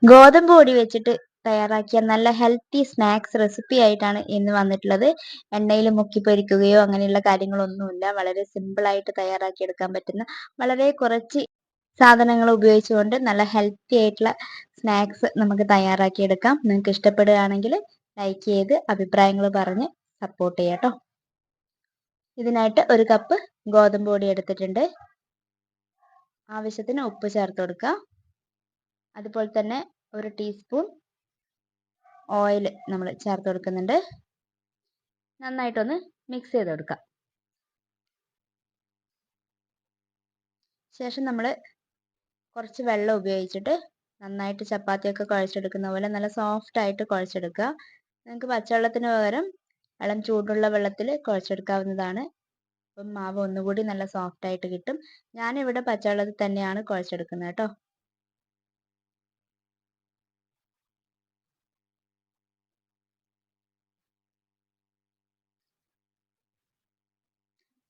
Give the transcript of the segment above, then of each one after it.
ഗോതമ്പ് പൊടി വെച്ചിട്ട് തയ്യാറാക്കിയ നല്ല ഹെൽത്തി സ്നാക്സ് റെസിപ്പി ആയിട്ടാണ് ഇന്ന് വന്നിട്ടുള്ളത്. എണ്ണയിൽ മുക്കി പൊരിക്കുകയോ അങ്ങനെയുള്ള കാര്യങ്ങളൊന്നുമില്ല. വളരെ സിമ്പിൾ ആയിട്ട് തയ്യാറാക്കിയെടുക്കാൻ പറ്റുന്ന വളരെ കുറച്ച് സാധനങ്ങൾ ഉപയോഗിച്ചുകൊണ്ട് നല്ല ഹെൽത്തി ആയിട്ടുള്ള സ്നാക്സ് നമുക്ക് തയ്യാറാക്കിയെടുക്കാം. നിങ്ങൾക്ക് ഇഷ്ടപ്പെടുകയാണെങ്കിൽ ലൈക്ക് ചെയ്ത് അഭിപ്രായങ്ങൾ പറഞ്ഞ് സപ്പോർട്ട് ചെയ്യാം കേട്ടോ. ഇതിനായിട്ട് ഒരു കപ്പ് ഗോതമ്പ് പൊടി എടുത്തിട്ടുണ്ട്. ആവശ്യത്തിന് ഉപ്പ് ചേർത്ത് കൊടുക്കുക. അതുപോലെ തന്നെ ഒരു ടീസ്പൂൺ ഓയിൽ നമ്മൾ ചേർത്ത് കൊടുക്കുന്നുണ്ട്. നന്നായിട്ടൊന്ന് മിക്സ് ചെയ്ത് കൊടുക്കാം. ശേഷം നമ്മൾ കുറച്ച് വെള്ളം ഉപയോഗിച്ചിട്ട് നന്നായിട്ട് ചപ്പാത്തിയൊക്കെ കുഴച്ചെടുക്കുന്ന പോലെ നല്ല സോഫ്റ്റ് ആയിട്ട് കുഴച്ചെടുക്കുക. നിങ്ങൾക്ക് പച്ചവെള്ളത്തിന് പകരം ഇളം ചൂടുള്ള വെള്ളത്തിൽ കുഴച്ചെടുക്കാവുന്നതാണ്. അപ്പം മാവ് ഒന്നുകൂടി നല്ല സോഫ്റ്റ് ആയിട്ട് കിട്ടും. ഞാനിവിടെ പച്ചവെള്ളത്തിൽ തന്നെയാണ് കുഴച്ചെടുക്കുന്നത് കേട്ടോ.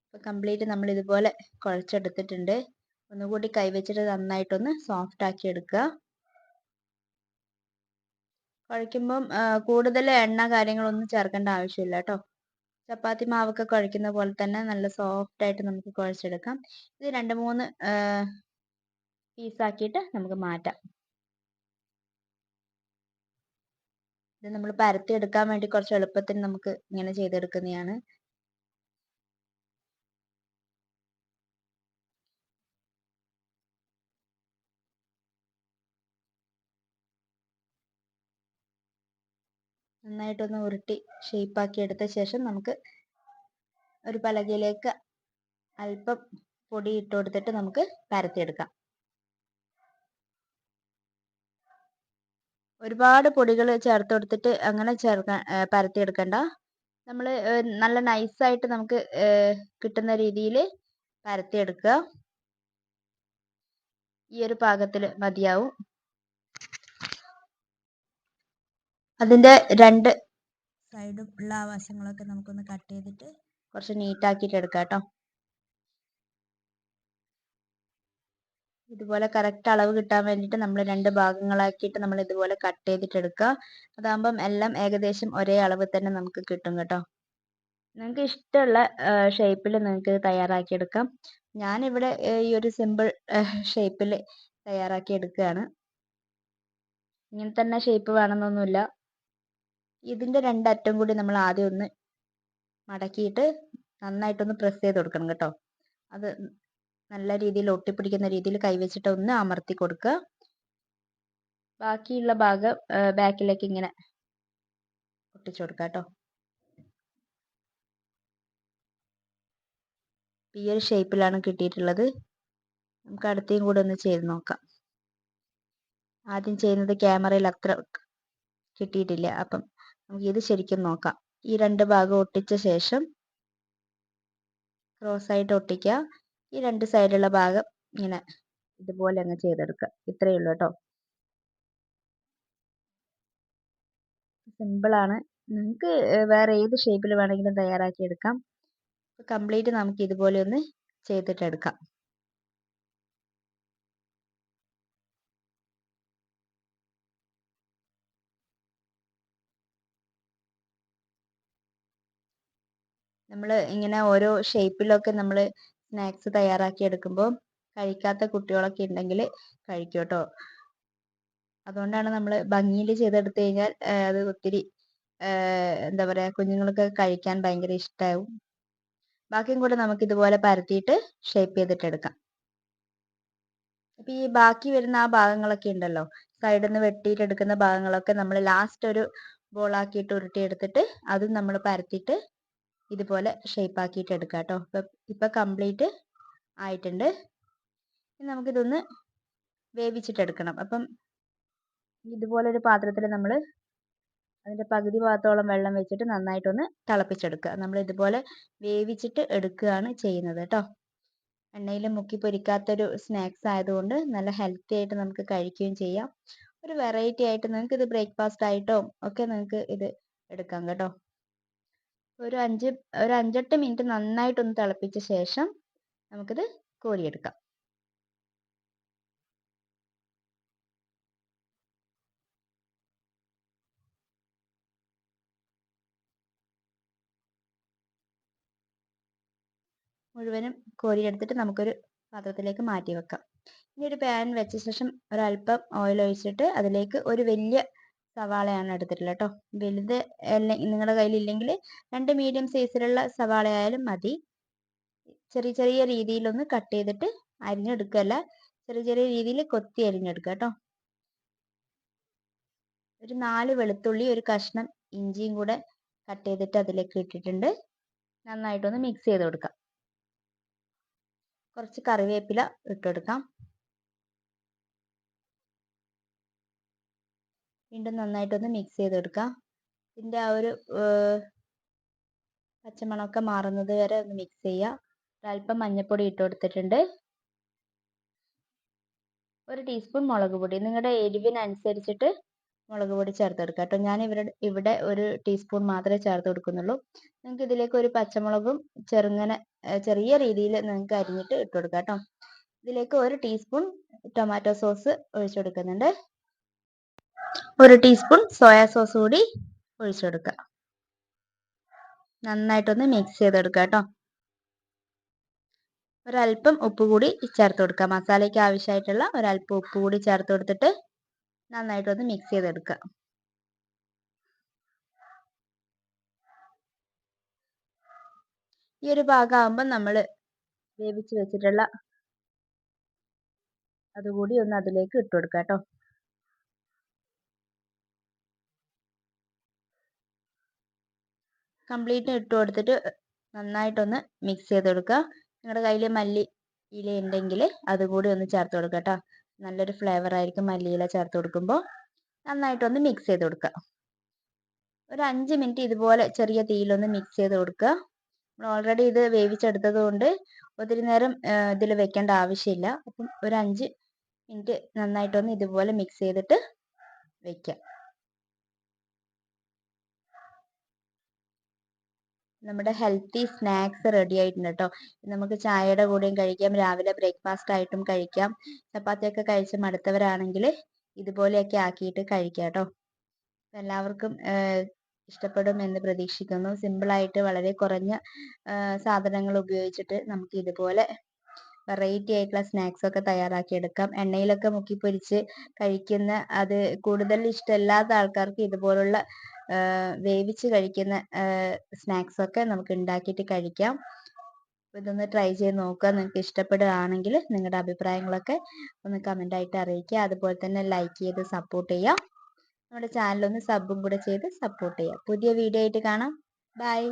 അപ്പോൾ കംപ്ലീറ്റ് നമ്മൾ ഇതുപോലെ കുഴച്ചെടുത്തിട്ടുണ്ട്. ഒന്നുകൂടി കൈവച്ചിട്ട് നന്നായിട്ടൊന്ന് സോഫ്റ്റ് ആക്കി എടുക്കുക. കുഴയ്ക്കുമ്പം കൂടുതൽ എണ്ണ കാര്യങ്ങളൊന്നും ചേർക്കേണ്ട ആവശ്യമില്ല കേട്ടോ. ചപ്പാത്തി മാവൊക്കെ കുഴയ്ക്കുന്ന പോലെ തന്നെ നല്ല സോഫ്റ്റ് ആയിട്ട് നമുക്ക് കുഴച്ചെടുക്കാം. ഇത് 2-3 പീസാക്കിയിട്ട് നമുക്ക് മാറ്റാം. ഇത് നമ്മൾ പരത്തി എടുക്കാൻ വേണ്ടി കുറച്ച് എളുപ്പത്തിന് നമുക്ക് ഇങ്ങനെ ചെയ്തെടുക്കുന്നതാണ്. നന്നായിട്ടൊന്ന് ഉരുട്ടി ഷേപ്പാക്കി എടുത്ത ശേഷം നമുക്ക് ഒരു പലകയിലേക്ക് അല്പം പൊടി ഇട്ട് കൊടുത്തിട്ട് നമുക്ക് പരത്തിയെടുക്കാം. ഒരുപാട് പൊടികൾ ചേർത്ത് കൊടുത്തിട്ട് അങ്ങനെ പരത്തിയെടുക്കണ്ട. നമ്മൾ നല്ല നൈസായിട്ട് നമുക്ക് കിട്ടുന്ന രീതിയിൽ പരത്തിയെടുക്കുക. ഈ ഒരു പാകത്തിൽ മതിയാവും. അതിൻ്റെ 2 സൈഡും ഉള്ള ആ വശങ്ങളൊക്കെ നമുക്കൊന്ന് കട്ട് ചെയ്തിട്ട് കുറച്ച് നീറ്റാക്കിയിട്ട് എടുക്കാം കേട്ടോ. ഇതുപോലെ കറക്റ്റ് അളവ് കിട്ടാൻ വേണ്ടിയിട്ട് നമ്മൾ 2 ഭാഗങ്ങളാക്കിയിട്ട് നമ്മൾ ഇതുപോലെ കട്ട് ചെയ്തിട്ട് എടുക്കുക. അതാകുമ്പം എല്ലാം ഏകദേശം ഒരേ അളവ് തന്നെ നമുക്ക് കിട്ടും കേട്ടോ. നിങ്ങൾക്ക് ഇഷ്ടമുള്ള ഷേപ്പിൽ നിങ്ങൾക്ക് തയ്യാറാക്കിയെടുക്കാം. ഞാനിവിടെ ഈ ഒരു സിമ്പിൾ ഷേപ്പിൽ തയ്യാറാക്കി എടുക്കുകയാണ്. ഇങ്ങനെ തന്നെ ഷേപ്പ് വേണമെന്നൊന്നുമില്ല. ഇതിൻ്റെ 2 അറ്റം കൂടി നമ്മൾ ആദ്യം ഒന്ന് മടക്കിയിട്ട് നന്നായിട്ടൊന്ന് പ്രസ് ചെയ്ത് കൊടുക്കണം കേട്ടോ. അത് നല്ല രീതിയിൽ ഒട്ടിപ്പിടിക്കുന്ന രീതിയിൽ കൈവച്ചിട്ട് ഒന്ന് അമർത്തി കൊടുക്കുക. ബാക്കിയുള്ള ഭാഗം ബാക്കിലേക്ക് ഇങ്ങനെ ഒട്ടിച്ചു കൊടുക്കുക കേട്ടോ. ഈ ഒരു ഷേപ്പിലാണ് കിട്ടിയിട്ടുള്ളത്. നമുക്ക് അടുത്തേയും കൂടെ ഒന്ന് ചെയ്ത് നോക്കാം. ആദ്യം ചെയ്യുന്നത് ക്യാമറയിൽ അത്ര കിട്ടിയിട്ടില്ല. അപ്പം നമുക്ക് ഇത് ശരിക്കും നോക്കാം. ഈ 2 ഭാഗം ഒട്ടിച്ച ശേഷം ക്രോസ് ആയിട്ട് ഒട്ടിക്കുക. ഈ 2 സൈഡുള്ള ഭാഗം ഇങ്ങനെ ഇതുപോലെ അങ്ങ് ചെയ്തെടുക്കുക. ഇത്രയേ ഉള്ളൂ കേട്ടോ. സിമ്പിളാണ്. നിങ്ങൾക്ക് വേറെ ഏത് ഷേപ്പിൽ വേണമെങ്കിലും തയ്യാറാക്കി എടുക്കാം. കംപ്ലീറ്റ് നമുക്ക് ഇതുപോലെ ഒന്ന് ചെയ്തിട്ടെടുക്കാം. നമ്മൾ ഇങ്ങനെ ഓരോ ഷേപ്പിലൊക്കെ നമ്മൾ സ്നാക്സ് തയ്യാറാക്കി എടുക്കുമ്പോൾ കഴിക്കാത്ത കുട്ടികളൊക്കെ ഉണ്ടെങ്കിൽ കഴിക്കും കേട്ടോ. അതുകൊണ്ടാണ് നമ്മൾ ഭംഗിയിൽ ചെയ്തെടുത്തു കഴിഞ്ഞാൽ അത് ഒത്തിരി എന്താ പറയുക, കുഞ്ഞുങ്ങൾക്ക് കഴിക്കാൻ ഭയങ്കര ഇഷ്ടമാവും. ബാക്കിയും കൂടെ നമുക്ക് ഇതുപോലെ പരത്തിയിട്ട് ഷേപ്പ് ചെയ്തിട്ട് എടുക്കാം. അപ്പം ഈ ബാക്കി വരുന്ന ആ ഭാഗങ്ങളൊക്കെ ഉണ്ടല്ലോ, സൈഡിൽ നിന്ന് വെട്ടിയിട്ട് എടുക്കുന്ന ഭാഗങ്ങളൊക്കെ നമ്മൾ ലാസ്റ്റ് ഒരു ബോളാക്കിയിട്ട് ഉരുട്ടിയെടുത്തിട്ട് അതും നമ്മൾ പരത്തിയിട്ട് ഇതുപോലെ ഷേപ്പ് ആക്കിയിട്ട് എടുക്കാം കേട്ടോ. ഇപ്പം കംപ്ലീറ്റ് ആയിട്ടുണ്ട്. ഇനി നമുക്കിതൊന്ന് വേവിച്ചിട്ടെടുക്കണം. അപ്പം ഇതുപോലൊരു പാത്രത്തിൽ നമ്മൾ അതിൻ്റെ പകുതി ഭാഗത്തോളം വെള്ളം വെച്ചിട്ട് നന്നായിട്ടൊന്ന് തിളപ്പിച്ചെടുക്കുക. നമ്മൾ ഇതുപോലെ വേവിച്ചിട്ട് എടുക്കുകയാണ് ചെയ്യുന്നത് കേട്ടോ. എണ്ണയിൽ മുക്കി പൊരിക്കാത്തൊരു സ്നാക്സ് ആയതുകൊണ്ട് നല്ല ഹെൽത്തി ആയിട്ട് നമുക്ക് കഴിക്കുകയും ചെയ്യാം. ഒരു വെറൈറ്റി ആയിട്ട് നിങ്ങൾക്ക് ഇത് ബ്രേക്ക്ഫാസ്റ്റ് ആയിട്ടോ ഒക്കെ നിങ്ങൾക്ക് ഇത് എടുക്കാം കേട്ടോ. ഒരു 5-8 മിനിറ്റ് നന്നായിട്ടൊന്ന് തിളപ്പിച്ച ശേഷം നമുക്കിത് കോരിയെടുക്കാം. മുഴുവനും കോരിയെടുത്തിട്ട് നമുക്കൊരു പാത്രത്തിലേക്ക് മാറ്റി വെക്കാം. ഇനി ഒരു പാൻ വെച്ച ശേഷം ഒരല്പം ഓയിൽ ഒഴിച്ചിട്ട് അതിലേക്ക് ഒരു വലിയ സവാളയാണ് എടുത്തിട്ടുള്ളത് കേട്ടോ. വലുത് നിങ്ങളുടെ കയ്യിലില്ലെങ്കിൽ 2 മീഡിയം സൈസിലുള്ള സവാള ആയാലും മതി. ചെറിയ ചെറിയ രീതിയിലൊന്ന് കട്ട് ചെയ്തിട്ട് അരിഞ്ഞെടുക്കല്ല, ചെറിയ ചെറിയ രീതിയിൽ കൊത്തി അരിഞ്ഞെടുക്കുക കേട്ടോ. ഒരു 4 വെളുത്തുള്ളി, ഒരു കഷ്ണം ഇഞ്ചിയും കൂടെ കട്ട് ചെയ്തിട്ട് അതിലേക്ക് ഇട്ടിട്ടുണ്ട്. നന്നായിട്ടൊന്ന് മിക്സ് ചെയ്ത് കൊടുക്കാം. കുറച്ച് കറിവേപ്പില ഇട്ടുകൊടുക്കാം. വീണ്ടും നന്നായിട്ടൊന്ന് മിക്സ് ചെയ്ത് കൊടുക്കാം. ഇതിൻ്റെ ആ ഒരു പച്ചമണമൊക്കെ മാറുന്നത് വരെ ഒന്ന് മിക്സ് ചെയ്യുക. ഒരല്പം മഞ്ഞൾപ്പൊടി ഇട്ട് കൊടുത്തിട്ടുണ്ട്. 1 ടീസ്പൂൺ മുളക് പൊടി, നിങ്ങളുടെ എരിവിനനുസരിച്ചിട്ട് മുളക് പൊടി ചേർത്ത് കൊടുക്കുക കേട്ടോ. ഞാൻ ഇവിടെ 1 ടീസ്പൂൺ മാത്രമേ ചേർത്ത് കൊടുക്കുന്നുള്ളൂ. നിങ്ങൾക്ക് ഇതിലേക്ക് ഒരു പച്ചമുളകും ചെറുങ്ങനെ ചെറിയ രീതിയിൽ നിങ്ങൾക്ക് അരിഞ്ഞിട്ട് ഇട്ട് കൊടുക്കാം കേട്ടോ. ഇതിലേക്ക് 1 ടീസ്പൂൺ ടൊമാറ്റോ സോസ് ഒഴിച്ചു കൊടുക്കുന്നുണ്ട്. 1 ടീസ്പൂൺ സോയാ സോസ് കൂടി ഒഴിച്ചു കൊടുക്കുക. നന്നായിട്ടൊന്ന് മിക്സ് ചെയ്തെടുക്കുക കേട്ടോ. ഒരല്പം ഉപ്പ് കൂടി ചേർത്ത് കൊടുക്കുക. മസാലയ്ക്ക് ആവശ്യമായിട്ടുള്ള ഒരല്പം ഉപ്പ് കൂടി ചേർത്ത് കൊടുത്തിട്ട് നന്നായിട്ടൊന്ന് മിക്സ് ചെയ്തെടുക്കുക. ഈ ഒരു ഭാഗമാകുമ്പോൾ നമ്മൾ വേവിച്ച് വെച്ചിട്ടുള്ള അതുകൂടി ഒന്ന് അതിലേക്ക് ഇട്ട് കൊടുക്കുക കേട്ടോ. കംപ്ലീറ്റ് ഇട്ട് കൊടുത്തിട്ട് നന്നായിട്ടൊന്ന് മിക്സ് ചെയ്ത് കൊടുക്കുക. നിങ്ങളുടെ കയ്യിൽ മല്ലി ഇല ഉണ്ടെങ്കിൽ അതുകൂടി ഒന്ന് ചേർത്ത് കൊടുക്കുക കേട്ടോ. നല്ലൊരു ഫ്ലേവർ ആയിരിക്കും മല്ലിയില ചേർത്ത് കൊടുക്കുമ്പോൾ. നന്നായിട്ടൊന്ന് മിക്സ് ചെയ്ത് കൊടുക്കുക. ഒരു 5 മിനിറ്റ് ഇതുപോലെ ചെറിയ തീയിലൊന്ന് മിക്സ് ചെയ്ത് കൊടുക്കുക. നമ്മൾ ഓൾറെഡി ഇത് വേവിച്ചെടുത്തത് കൊണ്ട് ഒത്തിരി നേരം ഇതിൽ വെക്കേണ്ട ആവശ്യമില്ല. അപ്പം ഒരു 5 മിനിറ്റ് നന്നായിട്ടൊന്ന് ഇതുപോലെ മിക്സ് ചെയ്തിട്ട് വെക്കാം. നമ്മുടെ ഹെൽത്തി സ്നാക്സ് റെഡി ആയിട്ടുണ്ട് കേട്ടോ. നമുക്ക് ചായയുടെ കൂടെയും കഴിക്കാം, രാവിലെ ബ്രേക്ക്ഫാസ്റ്റ് ആയിട്ടും കഴിക്കാം. ചപ്പാത്തിയൊക്കെ കഴിച്ച് മടുത്തവരാണെങ്കിൽ ഇതുപോലെയൊക്കെ ആക്കിയിട്ട് കഴിക്കാം കേട്ടോ. എല്ലാവർക്കും ഇഷ്ടപ്പെടും എന്ന് പ്രതീക്ഷിക്കുന്നു. സിമ്പിളായിട്ട് വളരെ കുറഞ്ഞ സാധനങ്ങൾ ഉപയോഗിച്ചിട്ട് നമുക്ക് ഇതുപോലെ വെറൈറ്റി ആയിട്ടുള്ള സ്നാക്സ് ഒക്കെ തയ്യാറാക്കി എടുക്കാം. എണ്ണയിലൊക്കെ മുക്കി പൊരിച്ച് കഴിക്കുന്ന അത് കൂടുതൽ ഇഷ്ടമില്ലാത്ത ആൾക്കാർക്ക് ഇതുപോലുള്ള വേവിച്ച് കഴിക്കുന്ന സ്നാക്സ് ഒക്കെ നമുക്ക് ഉണ്ടാക്കിയിട്ട് കഴിക്കാം. ഇതൊന്ന് ട്രൈ ചെയ്ത് നോക്കുക. നിങ്ങൾക്ക് ഇഷ്ടപ്പെടുകയാണെങ്കിൽ നിങ്ങളുടെ അഭിപ്രായങ്ങളൊക്കെ ഒന്ന് കമൻ്റ് ആയിട്ട് അറിയിക്കുക. അതുപോലെ തന്നെ ലൈക്ക് ചെയ്ത് സപ്പോർട്ട് ചെയ്യുക. നമ്മുടെ ചാനലൊന്ന് സബും കൂടെ ചെയ്ത് സപ്പോർട്ട് ചെയ്യുക. പുതിയ വീഡിയോ ആയിട്ട് കാണാം. ബൈ.